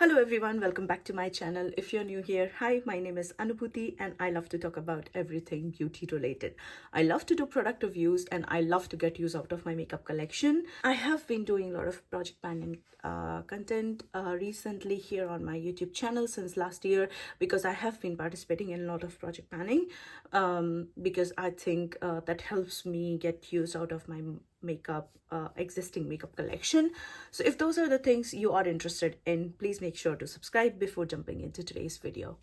Hello everyone, welcome back to my channel. If you're new here, hi, my name is Anubhuti and I love to talk about everything beauty related. I love to do product reviews and I love to get use out of my makeup collection. I have been doing a lot of project planning content recently here on my YouTube channel since last year because I have been participating in a lot of project planning because I think that helps me get use out of my makeup existing makeup collection. So if those are the things you are interested in, please make sure to subscribe before jumping into today's video.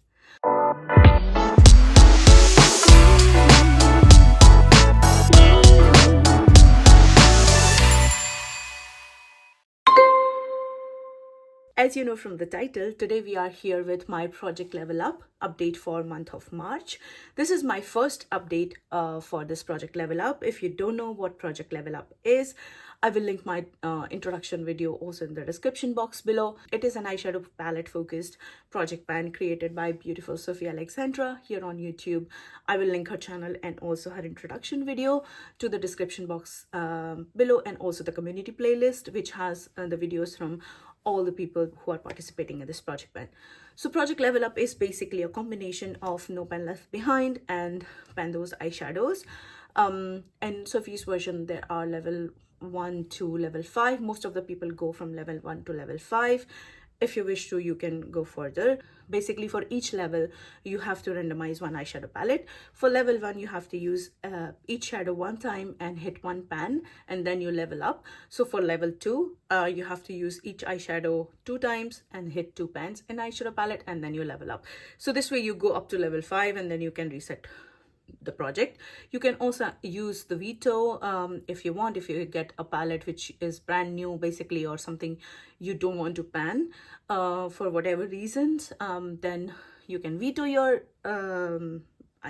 As you know from the title, today we are here with my Project Level Up update for month of March. This is my first update for this Project Level Up. If you don't know what Project Level Up is, I will link my introduction video also in the description box below. It is an eyeshadow palette focused project pan created by beautiful Sophia Alexandra here on YouTube. I will link her channel and also her introduction video to the description box below, and also the community playlist which has the videos from all the people who are participating in this project pan. So Project Level Up is basically a combination of No Pen Left Behind and Pan Those Eyeshadows. And Sophie's version, there are level 1 to level 5. Most of the people go from level 1 to level 5. If you wish to, you can go further. Basically, for each level, you have to randomize one eyeshadow palette. For level 1, you have to use each shadow one time and hit one pan, and then you level up. So for level 2, you have to use each eyeshadow 2 times and hit 2 pans in eyeshadow palette, and then you level up. So this way you go up to level 5 and then you can reset the project. You can also use the veto if you want. If you get a palette which is brand new basically, or something you don't want to pan for whatever reasons, then you can veto your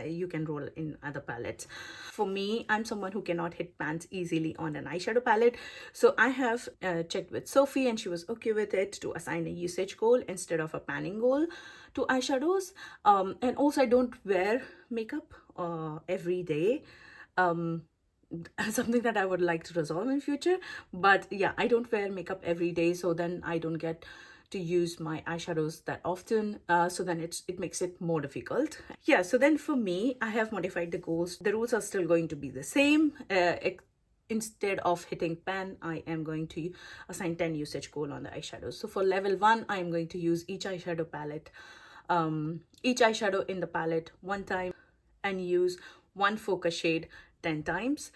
you can roll in other palettes. For me, I'm someone who cannot hit pans easily on an eyeshadow palette, so I have checked with Sophie and she was okay with it to assign a usage goal instead of a panning goal to eyeshadows. And also I don't wear makeup every day, something that I would like to resolve in future. But yeah, I don't wear makeup every day, so then I don't get to use my eyeshadows that often, so then it makes it more difficult. Yeah, so then for me, I have modified the goals. The rules are still going to be the same. Instead of hitting pan, I am going to assign 10 usage goal on the eyeshadows. So for level 1, I am going to use each eyeshadow palette, each eyeshadow in the palette one time, and use one focus shade 10 times,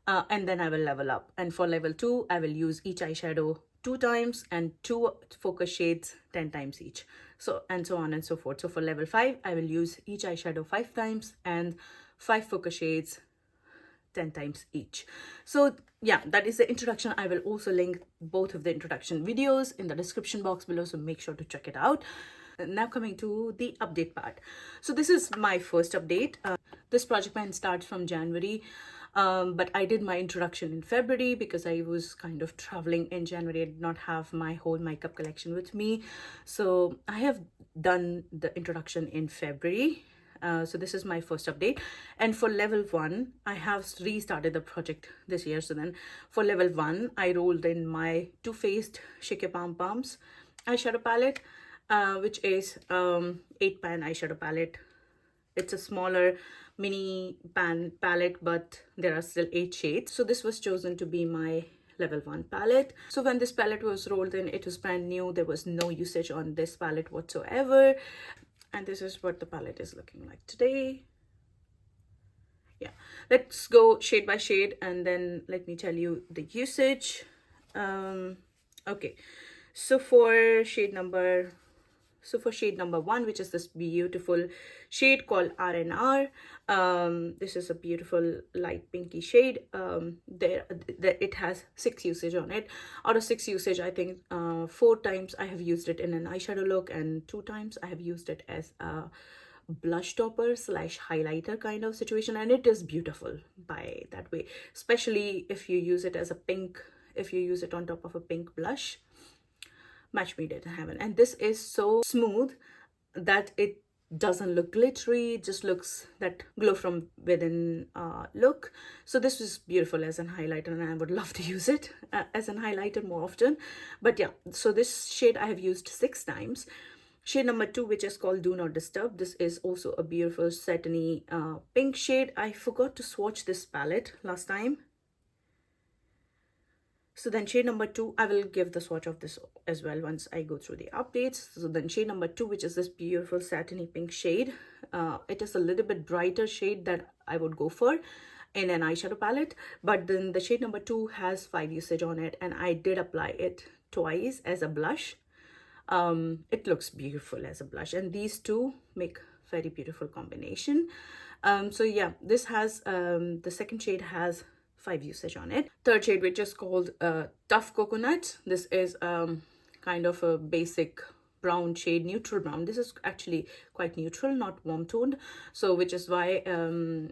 and then I will level up. And for level 2, I will use each eyeshadow 2 times and 2 focus shades 10 times each, so and so on and so forth. So for level 5, I will use each eyeshadow 5 times and 5 focus shades 10 times each. So yeah, that is the introduction. I will also link both of the introduction videos in the description box below, so make sure to check it out. Now coming to the update part. So this is my first update. This project plan starts from January, but I did my introduction in February because I was kind of traveling in January. I did not have my whole makeup collection with me, so I have done the introduction in February. So this is my first update. And for level 1, I have restarted the project this year. So then for level 1, I rolled in my Too Faced Shake Palm Palms eyeshadow palette, which is 8 pan eyeshadow palette. It's a smaller mini pan palette, but there are still 8 shades. So this was chosen to be my level 1 palette. So when this palette was rolled in, it was brand new. There was no usage on this palette whatsoever. And this is what the palette is looking like today. Yeah, let's go shade by shade and then let me tell you the usage. Okay, so for shade number 1, which is this beautiful shade called R&R, this is a beautiful light pinky shade. It has 6 usage on it. Out of 6 usage, I think 4 times I have used it in an eyeshadow look, and 2 times I have used it as a blush topper slash highlighter kind of situation, and it is beautiful by that way, especially if you use it as a pink, if you use it on top of a pink blush. Match made it in heaven. And this is so smooth that it doesn't look glittery, it just looks that glow from within look. So this was beautiful as an highlighter, and I would love to use it as an highlighter more often. But yeah, so this shade I have used 6 times. Shade number 2, which is called Do Not Disturb. This is also a beautiful satiny pink shade. I forgot to swatch this palette last time. So then shade number 2, I will give the swatch of this as well once I go through the updates. So then shade number 2, which is this beautiful satiny pink shade. It is a little bit brighter shade that I would go for in an eyeshadow palette. But then the shade number 2 has 5 usage on it, and I did apply it twice as a blush. It looks beautiful as a blush, and these two make very beautiful combination. So yeah, this has the second shade has 5 usage on it. Third shade, which is called Tough Coconut. This is kind of a basic brown shade, neutral brown. This is actually quite neutral, not warm toned, so which is why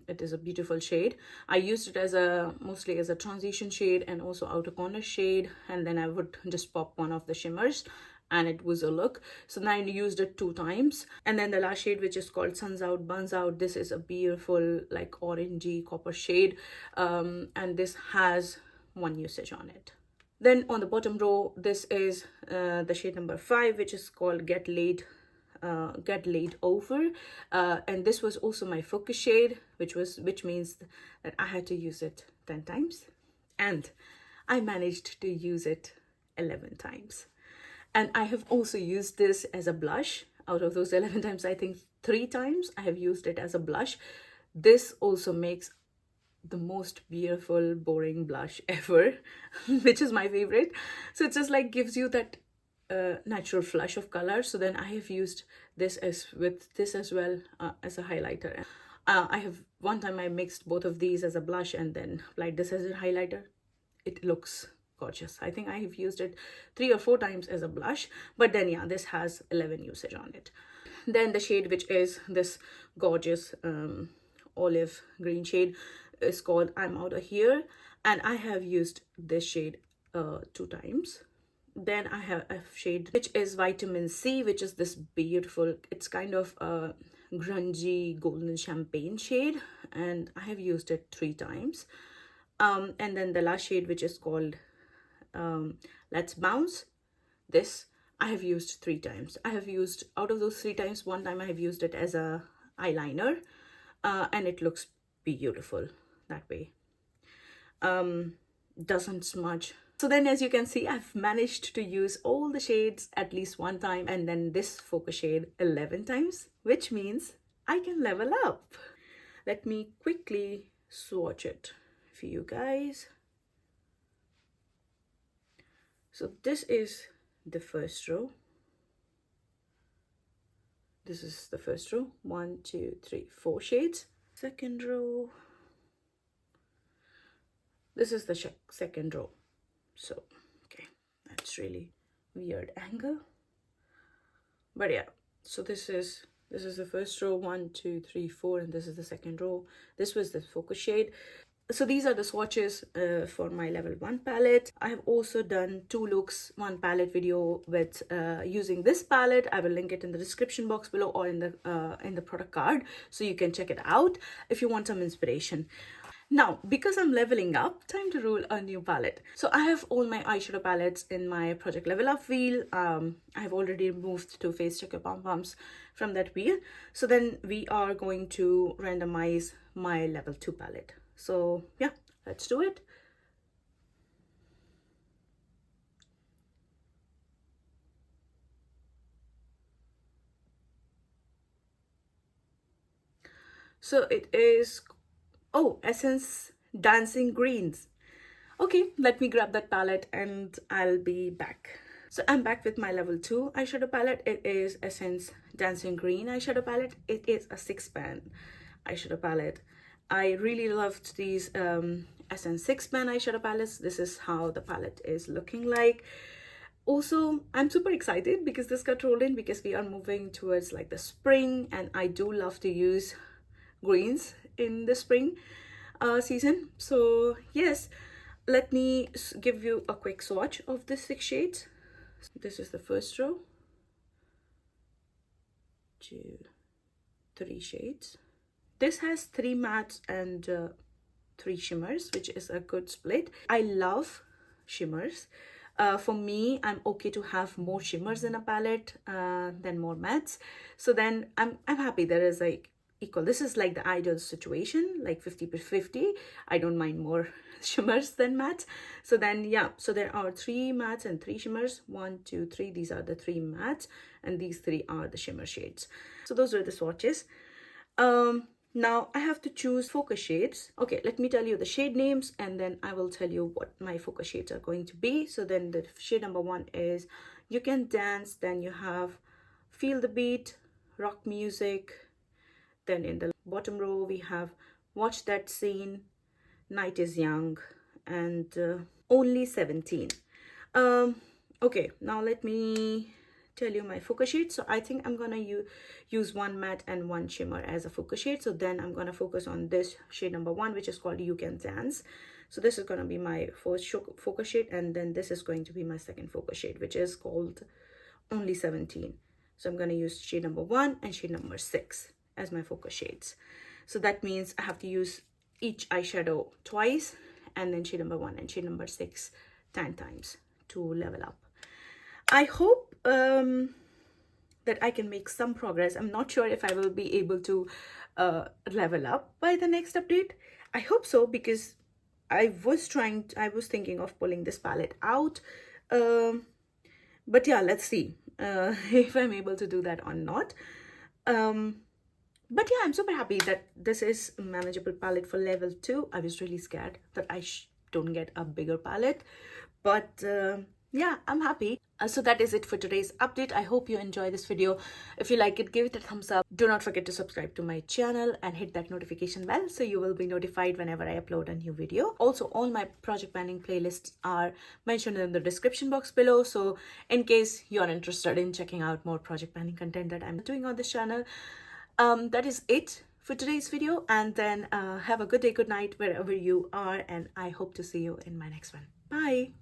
it is a beautiful shade. I used it as a mostly as a transition shade and also outer corner shade, and then I would just pop one of the shimmers and it was a look. So then I used it 2 times. And then the last shade, which is called Suns Out Buns Out. This is a beautiful like orangey copper shade, and this has 1 usage on it. Then on the bottom row, this is the shade number 5, which is called Get Laid Over, and this was also my focus shade, which means that I had to use it 10 times, and I managed to use it 11 times. And I have also used this as a blush. Out of those 11 times, I think 3 times I have used it as a blush. This also makes the most beautiful boring blush ever, which is my favorite. So it just like gives you that natural flush of color. So then I have used this with this as well as a highlighter. I have one time I mixed both of these as a blush and then applied this as a highlighter. It looks gorgeous. I think I have used it 3 or 4 times as a blush, but then yeah, this has 11 usage on it. Then the shade, which is this gorgeous olive green shade, is called I'm Out of Here, and I have used this shade 2 times. Then I have a shade which is Vitamin C, which is this beautiful, it's kind of a grungy golden champagne shade, and I have used it 3 times. And then the last shade, which is called Let's Bounce. This I have used 3 times. I have used, out of those 3 times, 1 time I have used it as a eyeliner, and it looks beautiful that way. Doesn't smudge. So then, as you can see, I've managed to use all the shades at least 1 time, and then this focus shade 11 times, which means I can level up. Let me quickly swatch it for you guys. So this is the first row. This is the first row. 1, 2, 3, 4 shades. Second row. This is the second row. So, okay, that's really weird angle. But yeah, so this is the first row, 1, 2, 3, 4, and this is the second row. This was the focus shade. So these are the swatches for my level 1 palette. I have also done 2 looks 1 palette video with using this palette. I will link it in the description box below or in the product card, so you can check it out if you want some inspiration. Now, because I'm leveling up, time to roll a new palette. So I have all my eyeshadow palettes in my Project Level Up wheel. I have already moved to Face Check Your Pom Poms from that wheel. So then we are going to randomize my level 2 palette. So yeah, let's do it. So it is, oh, Essence Dancing Greens. Okay, let me grab that palette and I'll be back. So I'm back with my level 2 eyeshadow palette. It is Essence Dancing Green eyeshadow palette. It is a 6-pan eyeshadow palette. I really loved these Essence 6-pan eyeshadow palettes. This is how the palette is looking like. Also, I'm super excited because this got rolled in because we are moving towards like the spring, and I do love to use greens in the spring season. So yes, let me give you a quick swatch of the 6 shades. This is the first row. 2, 3 shades. This has 3 mattes and 3 shimmers, which is a good split. I love shimmers. For me, I'm okay to have more shimmers in a palette than more mattes. So then I'm happy there is like equal. This is like the ideal situation, like 50-50. I don't mind more shimmers than mattes. So then yeah, so there are 3 mattes and 3 shimmers. 1, 2, 3. These are the 3 mattes, and these 3 are the shimmer shades. So those are the swatches. Now I have to choose focus shades. Okay, let me tell you the shade names, and then I will tell you what my focus shades are going to be. So then the shade number 1 is You Can Dance. Then you have Feel the Beat, Rock Music. Then in the bottom row we have Watch That Scene, Night is Young, and Only 17. Okay, now let me tell you my focus shade. So I think I'm gonna use 1 matte and 1 shimmer as a focus shade. So then I'm gonna focus on this shade number 1, which is called You Can Dance. So this is gonna be my first focus shade, and then this is going to be my second focus shade, which is called Only 17. So I'm gonna use shade number 1 and shade number 6 as my focus shades. So that means I have to use each eyeshadow twice, and then shade number 1 and shade number 6 10 times to level up. I hope that I can make some progress. I'm not sure if I will be able to level up by the next update. I hope so, because I was thinking of pulling this palette out. But yeah, let's see if I'm able to do that or not. But yeah, I'm super happy that this is a manageable palette for level 2. I was really scared that I don't get a bigger palette, but yeah, I'm happy. So that is it for today's update. I hope you enjoy this video. If you like it, give it a thumbs up. Do not forget to subscribe to my channel and hit that notification bell so you will be notified whenever I upload a new video. Also, all my project planning playlists are mentioned in the description box below. So in case you're interested in checking out more project planning content that I'm doing on this channel, that is it for today's video. And then have a good day, good night, wherever you are. And I hope to see you in my next one. Bye.